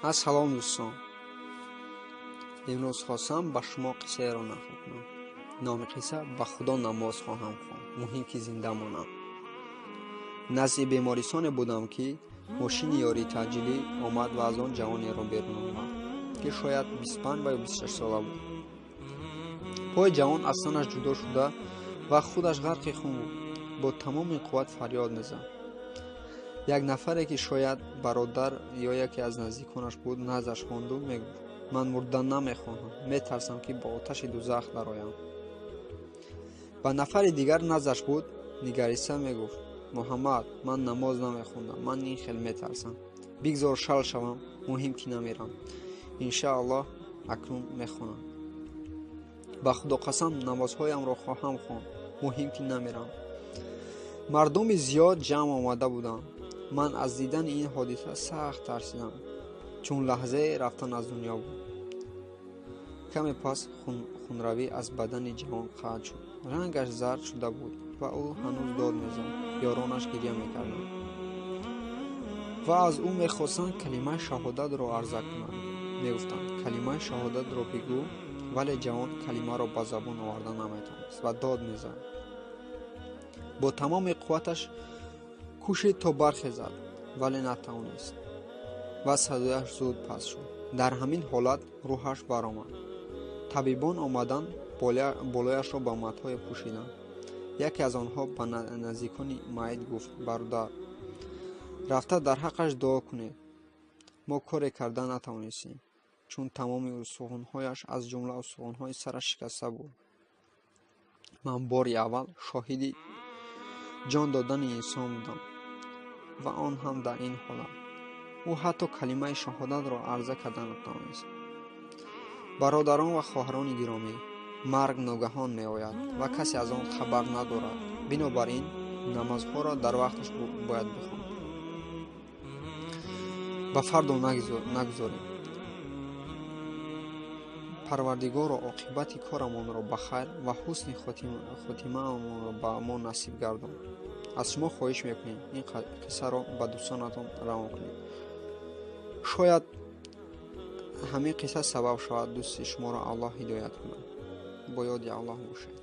Ассалом дӯстон, имрӯз хостам ба шумо қиссаеро нақл кунам. номи қисса ба худо намоз хоҳам хонд, муҳим ки зинда монам. назди бемористоне будам ки мошини ёрии таъҷилӣ омад ва аз он ҷавонеро берун омад, ки шояд 25 ва ё 26 сола буд. пои ҷавон аз танаш ҷудо шуда ва худаш ғарқи хун буд. бо тамоми қувват фарёд мезад. як нафаре ки шояд бародар ё яке аз наздиконаш буд, наздаш хонду мегуфт: ман мурда намехоҳам, метарсам ки ба оташи дузах дароям. ва нафари дигар наздаш буд, нигариста мегуфт: муҳаммад, ман намоз намехондам, ман ин хел метарсам, бигзор шал шавам, муҳим ки намирам, иншааллоҳ акнун мехонам. ба худо қасам, намозҳоямро хоҳам хонд, муҳим ки намирам. мардуми зиёд ҷамъ омада буданд. ман аз дидани ин ҳодиса сахт тарсидам, чун лаҳзае рафтан аз дунё буд. каме пас хунравӣ аз бадани ҷавон қатъ шуд. рангаш зард шуда буд ва ӯ ҳанӯз дод мезад. ёронаш гирья мекарданд ва аз ӯ мехостанд калимаи шаҳодатро арза кунад. мегуфтанд: калимаи шаҳодатро бигӯ. вале ҷавон калимаро ба забон оварда наметавонист ва дод мезад. бо тамоми қувваташ кӯшид то бархезад, вале натавонист ва садояш зуд паст шуд. дар ҳамин ҳолат рӯҳаш баромад. табибон омаданд, болояшро ба матҳое пӯшиданд. яке аз онҳо ба наздикони майит гуфт: бародар, рафта дар ҳаққаш дуо кунед. мо коре карда натавонистем, чун тамоми устухонҳояш аз ҷумла устухонҳои сараш шикаста буд. ман бори аввал шоҳиди ҷон додани инсон будам ва он ҳам дар ин ҳолат. ӯ ҳатто калимаи шаҳодатро арза карда натавонист. бародарон ва хоҳарони гиромӣ, марг ногаҳон меояд ва касе аз он хабар надорад. бинобар ин намозҳоро дар вақташ бояд бихонем. ба фардо нагзорем. парвардигоро оқибати корамонро ба хайр ва ҳусни хотимаамонро ба мо насиб гардон. аз шумо хоҳиш мекунем, ин қиссаро ба дӯстонатон равон кунед. шояд ҳамин қисса сабаб шавад дӯсти шуморо Аллоҳ ҳидоят кунад. бо ёди Аллоҳ бошед.